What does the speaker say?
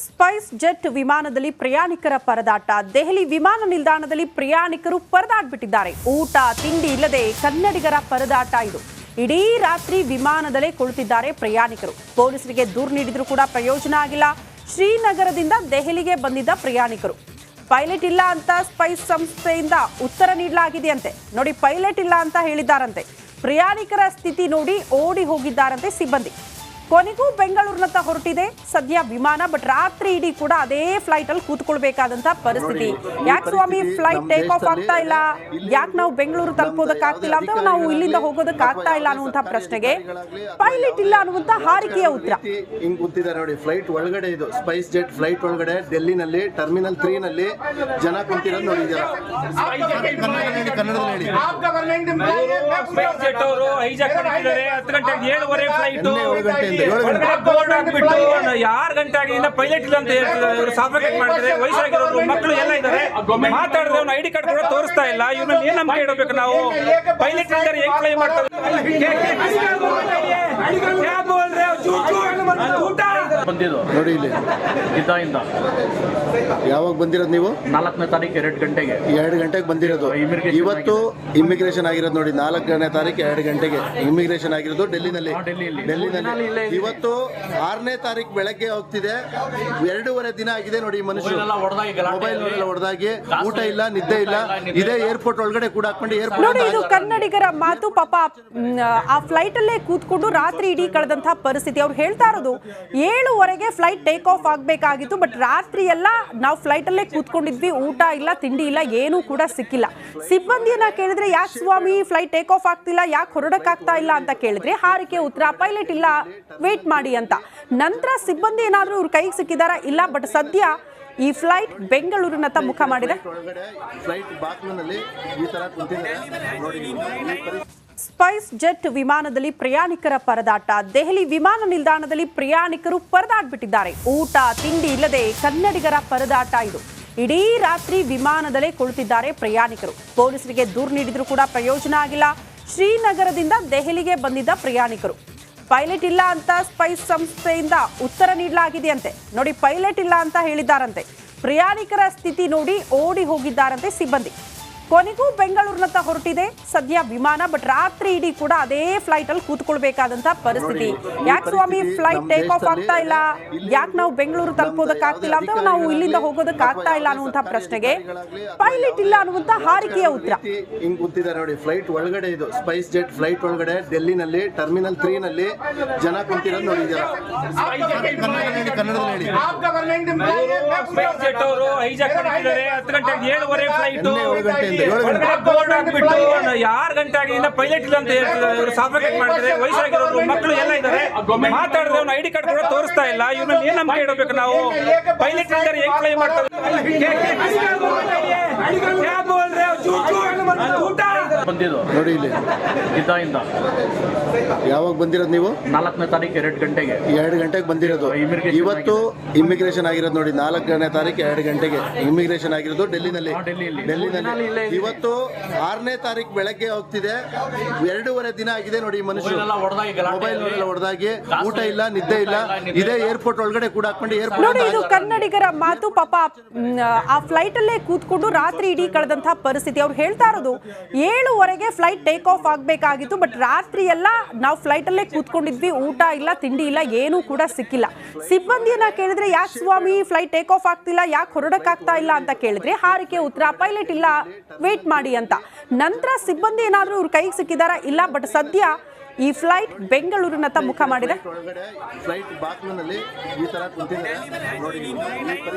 Spice jet ವಿಮಾನದಲ್ಲಿ ಪ್ರಯಾಣಿಕರ ಪರದಾಟ. ದೆಹಲಿ ವಿಮಾನ ನಿಲ್ದಾಣದಲ್ಲಿ ಪ್ರಯಾಣಿಕರು ಪರದಾಡ್ಬಿಟ್ಟಿದ್ದಾರೆ. ಊಟ ತಿಂಡಿ ಇಲ್ಲದೆ ಕನ್ನಡಿಗರ ಪರದಾಟ ಇದು. ಇಡೀ ರಾತ್ರಿ ವಿಮಾನದಲ್ಲೇ ಕುಳಿತಿದ್ದಾರೆ ಪ್ರಯಾಣಿಕರು. ಪೊಲೀಸರಿಗೆ ದೂರು ನೀಡಿದ್ರು ಕೂಡ ಪ್ರಯೋಜನ ಆಗಿಲ್ಲ. ಶ್ರೀನಗರದಿಂದ ದೆಹಲಿಗೆ ಬಂದಿದ್ದ ಪ್ರಯಾಣಿಕರು ಪೈಲಟ್ ಇಲ್ಲ ಅಂತ ಸ್ಪೈಸ್ ಸಂಸ್ಥೆಯಿಂದ ಉತ್ತರ ನೀಡಲಾಗಿದೆಯಂತೆ. ನೋಡಿ, ಪೈಲಟ್ ಇಲ್ಲ ಅಂತ ಹೇಳಿದ್ದಾರಂತೆ. ಪ್ರಯಾಣಿಕರ ಸ್ಥಿತಿ ನೋಡಿ ಓಡಿ ಹೋಗಿದ್ದಾರಂತೆ ಸಿಬ್ಬಂದಿ. ಕೊನೆಗೂ ಬೆಂಗಳೂರಿನತ್ತ ಹೊರಟಿದೆ ಸದ್ಯ ವಿಮಾನ. ಬಟ್ ರಾತ್ರಿ ಇಡೀ ಕೂಡ ಅದೇ ಫ್ಲೈಟ್ ಅಲ್ಲಿ ಕೂತ್ಕೊಳ್ಬೇಕಾದಂತ ಪರಿಸ್ಥಿತಿ. ಯಾಕೆ ಸ್ವಾಮಿ ಫ್ಲೈಟ್ ಟೇಕ್ ಆಫ್ ಆಗ್ತಾ ಇಲ್ಲ, ಯಾಕೆ ನಾವು ಬೆಂಗಳೂರು ತಲುಪೋದಕ್ಕಾಗ್ತಿಲ್ಲ ಅಂತ, ನಾವು ಇಲ್ಲಿಂದ ಹೋಗೋದಕ್ಕಾಗ್ತಾ ಇಲ್ಲ ಅನ್ನುವಂತ ಪ್ರಶ್ನೆಗೆ ಪೈಲಟ್ ಇಲ್ಲ ಅನ್ನುವಂತ ಹಾರಿಕೆಯ ಉತ್ತರ. ಹಿಂಗ್ ಕೂತಿದ್ದಾರೆ ನೋಡಿ, ಫ್ಲೈಟ್ ಒಳಗಡೆ ಇದು ಸ್ಪೈಸ್ ಜೆಟ್ ಫ್ಲೈಟ್ ಒಳಗಡೆ ಡೆಲ್ಲಿನಲ್ಲಿ ಟರ್ಮಿನಲ್ 3 ನಲ್ಲಿ ಜನ ಕುಂತಿರೋದು ನೋಡಿದ್ದೀರಾ. ಕನ್ನಡದಲ್ಲಿ ಹೇಳಿ. ಯಾರು ಗಂಟೆ ಆಗಿಂದ ಪೈಲಟ್ ಇಲ್ಲ ಅಂತ ಹೇಳ್ತಿದ್ದಾರೆ. ಇವರು ಸಾಫ್ಟ್ವೇರ್ ಮಾಡ್ತಾರೆ, ವಯಸ್ಸಾಗಿರೋರು ಮಕ್ಕಳು ಎಲ್ಲ ಇದ್ದಾರೆ. ಮಾತಾಡಿದ್ರೆ ಅವ್ನ ಐಡಿ ಕಾರ್ಡ್ ಕೂಡ ತೋರಿಸ್ತಾ ಇಲ್ಲ. ಇವ್ರಲ್ಲಿ ಏನ್ ನಂಬಿಕೆ ಇಡಬೇಕು ನಾವು? ಪೈಲಟ್ ಇದ್ದಾರೆ ಹೆಂಗ್ ಫ್ಲೈ ಮಾಡ್ತಾರೆ? ನೋಡಿ ಇಲ್ಲಿ ಯಾವಾಗ ಬಂದಿರೋದು ನೀವು? 4ನೇ ತಾರೀಕು 2 ಗಂಟೆಗೆ 2 ಗಂಟೆಗೆ ಬಂದಿರೋದು. ಇವತ್ತು ಇಮಿಗ್ರೇಷನ್ ಆಗಿರೋದು ನೋಡಿ, 4ನೇ ತಾರೀಕು 2 ಗಂಟೆಗೆ ಇಮಿಗ್ರೇಷನ್ ಆಗಿರೋದು ಡೆಲ್ಲಿನಲ್ಲಿ. ಇವತ್ತು 6ನೇ ತಾರೀಕು ಬೆಳಗ್ಗೆ ಹೋಗ್ತಿದೆ. 2.5 ದಿನ ಆಗಿದೆ ನೋಡಿ. ಮನುಷ್ಯರು ಮೊಬೈಲ್ ಹೊಡೆದಾಗಿ ಊಟ ಇಲ್ಲ, ನಿದ್ದೆ ಇಲ್ಲ. ಇದೇ ಏರ್ಪೋರ್ಟ್ ಒಳಗಡೆ ಕೂಡ ಹಾಕೊಂಡು ಏರ್ಪೋರ್ಟ್ ನೋಡಿ, ಇದು ಕನ್ನಡಿಗರ ಮಾತು. ಪಾಪ ಆ ಫ್ಲೈಟ್ ಅಲ್ಲೇ ಕೂತ್ಕೊಂಡು ರಾತ್ರಿ ಇಡೀ ಕಳೆದಂತಹ ಪರಿಸ್ಥಿತಿ. ಅವ್ರು ಹೇಳ್ತಾ ಇರೋದು 7:15ಗೆ ಫ್ಲೈಟ್ ಟೇಕ್ ಆಫ್ ಆಗ್ಬೇಕಾಗಿತ್ತು. ಬಟ್ ರಾತ್ರಿ ಎಲ್ಲ ನಾವು ಫ್ಲೈಟ್ ಅಲ್ಲೇ ಕೂತ್ಕೊಂಡಿದ್ವಿ, ಊಟ ಇಲ್ಲ, ತಿಂಡಿ ಇಲ್ಲ, ಏನೂ ಕೂಡ ಸಿಕ್ಕಿಲ್ಲ. ಸಿಬ್ಬಂದಿಯನ್ನ ಕೇಳಿದ್ರೆ ಯಾಕೆ ಸ್ವಾಮಿ ಫ್ಲೈಟ್ ಟೇಕ್ ಆಫ್ ಆಗ್ತಿಲ್ಲ, ಯಾಕೆ ಹೊರಡಕ್ಕಾಗ್ತಾ ಇಲ್ಲ ಅಂತ ಕೇಳಿದ್ರೆ ಹಾರಿಕೆ ಉತ್ತರ ಪೈಲಟ್ ಇಲ್ಲ, ವೇಟ್ ಮಾಡಿ ಅಂತ. ನಂತರ ಸಿಬ್ಬಂದಿ ಏನಾದ್ರೂ ಇವ್ರ ಕೈಗೆ ಸಿಕ್ಕಿದಾರ? ಇಲ್ಲ. ಬಟ್ ಸದ್ಯ ಈ ಫ್ಲೈಟ್ ಬೆಂಗಳೂರಿನತ್ತ ಮುಖ ಮಾಡಿದೆ. ಸ್ಪೈಸ್ ಜೆಟ್ ವಿಮಾನದಲ್ಲಿ ಪ್ರಯಾಣಿಕರ ಪರದಾಟ. ದೆಹಲಿ ವಿಮಾನ ನಿಲ್ದಾಣದಲ್ಲಿ ಪ್ರಯಾಣಿಕರು ಪರದಾಡ್ಬಿಟ್ಟಿದ್ದಾರೆ. ಊಟ ತಿಂಡಿ ಇಲ್ಲದೆ ಕನ್ನಡಿಗರ ಪರದಾಟ ಇದು. ಇಡೀ ರಾತ್ರಿ ವಿಮಾನದಲ್ಲೇ ಕುಳಿತಿದ್ದಾರೆ ಪ್ರಯಾಣಿಕರು. ಪೊಲೀಸರಿಗೆ ದೂರು ನೀಡಿದ್ರು ಕೂಡ ಪ್ರಯೋಜನ ಆಗಿಲ್ಲ. ಶ್ರೀನಗರದಿಂದ ದೆಹಲಿಗೆ ಬಂದಿದ್ದ ಪ್ರಯಾಣಿಕರು ಪೈಲಟ್ ಇಲ್ಲ ಅಂತ ಸ್ಪೈಸ್ ಸಂಸ್ಥೆಯಿಂದ ಉತ್ತರ ನೀಡಲಾಗಿದೆಯಂತೆ. ನೋಡಿ, ಪೈಲಟ್ ಇಲ್ಲ ಅಂತ ಹೇಳಿದ್ದಾರಂತೆ. ಪ್ರಯಾಣಿಕರ ಸ್ಥಿತಿ ನೋಡಿ ಓಡಿ ಹೋಗಿದ್ದಾರಂತೆ ಸಿಬ್ಬಂದಿ. ಕೊನೆಗೂ ಬೆಂಗಳೂರಿನತ್ತ ಹೊರಟಿದೆ ಸದ್ಯ ವಿಮಾನ. ಬಟ್ ರಾತ್ರಿ ಇಡೀ ಕೂಡ ಅದೇ ಫ್ಲೈಟ್ ಅಲ್ಲಿ ಕೂತ್ಕೊಳ್ಬೇಕಾದಂತ ಪರಿಸ್ಥಿತಿ. ಯಾಕೆ ಸ್ವಾಮಿ ಫ್ಲೈಟ್ ಟೇಕ್ ಆಫ್ ಆಗ್ತಾ ಇಲ್ಲ, ಯಾಕೆ ನಾವು ಬೆಂಗಳೂರು ತಲುಪೋದಕ್ಕಾಗ್ತಿಲ್ಲ ಅಂತ, ನಾವು ಇಲ್ಲಿಂದ ಹೋಗೋದಕ್ಕಾಗ್ತಾ ಇಲ್ಲ ಅನ್ನುವಂತ ಪ್ರಶ್ನೆಗೆ ಪೈಲಟ್ ಇಲ್ಲ ಅನ್ನುವಂತ ಹಾರಿಕೆಯ ಉತ್ತರ. ಹಿಂಗ್ ಕೂತಿದ್ದಾರೆ ನೋಡಿ, ಫ್ಲೈಟ್ ಒಳಗಡೆ ಇದು ಸ್ಪೈಸ್ ಜೆಟ್ ಫ್ಲೈಟ್ ಒಳಗಡೆ ಡೆಲ್ಲಿನಲ್ಲಿ ಟರ್ಮಿನಲ್ 3 ನಲ್ಲಿ ಜನ ಕುಂತಿರೋದು ನೋಡಿದ್ದೀರಾ. ಕನ್ನಡದಲ್ಲಿ ಹೇಳಿ. ಯಾರು ಗಂಟೆ ಆಗಿಂದ ಪೈಲಟ್ ಇಲ್ಲ ಅಂತ ಹೇಳ್ತಿದ್ದಾರೆ. ಇವರು ಸಾಫ್ಟ್ವೇರ್ ಮಾಡ್ತಾರೆ, ವಯಸ್ಸಾಗಿರೋರು ಮಕ್ಕಳು ಎಲ್ಲ ಇದ್ದಾರೆ. ಮಾತಾಡಿದ್ರೆ ಅವ್ನ ಐಡಿ ಕಾರ್ಡ್ ಕೂಡ ತೋರಿಸ್ತಾ ಇಲ್ಲ. ಇವ್ರಲ್ಲಿ ಏನ್ ನಂಬಿಕೆ ಇಡಬೇಕು ನಾವು? ಪೈಲಟ್ ಇದ್ದಾರೆ ಹೆಂಗ್ ಫ್ಲೈ ಮಾಡ್ತಾರೆ? ನೋಡಿ ಇಲ್ಲಿ ಯಾವಾಗ ಬಂದಿರೋದು ನೀವು? 4ನೇ ತಾರೀಕು 2 ಗಂಟೆಗೆ 2 ಗಂಟೆಗೆ ಬಂದಿರೋದು. ಇವತ್ತು ಇಮಿಗ್ರೇಷನ್ ಆಗಿರೋದು ನೋಡಿ, 4ನೇ ತಾರೀಕು 2 ಗಂಟೆಗೆ ಇಮಿಗ್ರೇಷನ್ ಆಗಿರೋದು ಡೆಲ್ಲಿನಲ್ಲಿ. ಇವತ್ತು 6ನೇ ತಾರೀಕು ಬೆಳಗ್ಗೆ ಹೋಗ್ತಿದೆ. 2.5 ದಿನ ಆಗಿದೆ ನೋಡಿ. ಮನುಷ್ಯರು ಮೊಬೈಲ್ ಹೊಡೆದಾಗಿ ಊಟ ಇಲ್ಲ, ನಿದ್ದೆ ಇಲ್ಲ. ಇದೇ ಏರ್ಪೋರ್ಟ್ ಒಳಗಡೆ ಕೂಡ ಹಾಕೊಂಡು ಏರ್ಪೋರ್ಟ್ ನೋಡಿ, ಇದು ಕನ್ನಡಿಗರ ಮಾತು. ಪಾಪ ಆ ಫ್ಲೈಟ್ ಅಲ್ಲೇ ಕೂತ್ಕೊಂಡು ರಾತ್ರಿ ಇಡೀ ಕಳೆದಂತಹ ಪರಿಸ್ಥಿತಿ. ಅವ್ರು ಹೇಳ್ತಾ ಇರೋದು 7:15ಗೆ ಫ್ಲೈಟ್ ಟೇಕ್ ಆಫ್ ಆಗ್ಬೇಕಾಗಿತ್ತು. ಬಟ್ ರಾತ್ರಿ ಎಲ್ಲ ನಾವು ಫ್ಲೈಟ್ ಅಲ್ಲೇ ಕೂತ್ಕೊಂಡಿದ್ವಿ, ಊಟ ಇಲ್ಲ, ತಿಂಡಿ ಇಲ್ಲ, ಏನೂ ಕೂಡ ಸಿಕ್ಕಿಲ್ಲ. ಸಿಬ್ಬಂದಿಯನ್ನ ಕೇಳಿದ್ರೆ ಯಾಕೆ ಸ್ವಾಮಿ ಫ್ಲೈಟ್ ಟೇಕ್ ಆಫ್ ಆಗ್ತಿಲ್ಲ, ಯಾಕೆ ಹೊರಡಕ್ಕಾಗ್ತಾ ಇಲ್ಲ ಅಂತ ಕೇಳಿದ್ರೆ ಹಾರಿಕೆ ಉತ್ತರ ಪೈಲಟ್ ಇಲ್ಲ, ವೇಟ್ ಮಾಡಿ ಅಂತ. ನಂತರ ಸಿಬ್ಬಂದಿ ಏನಾದ್ರೂ ಇವ್ರ ಕೈಗೆ ಸಿಕ್ಕಿದಾರ? ಇಲ್ಲ. ಬಟ್ ಸದ್ಯ ಈ ಫ್ಲೈಟ್ ಬೆಂಗಳೂರಿನತ್ತ ಮುಖ ಮಾಡಿದೆ. ಫ್ಲೈಟ್ ಬಾಕ್ಲಿನಲ್ಲಿ ಈ ತರ ಕುಂತಿದ್ದಾರೆ ನೋಡಿ.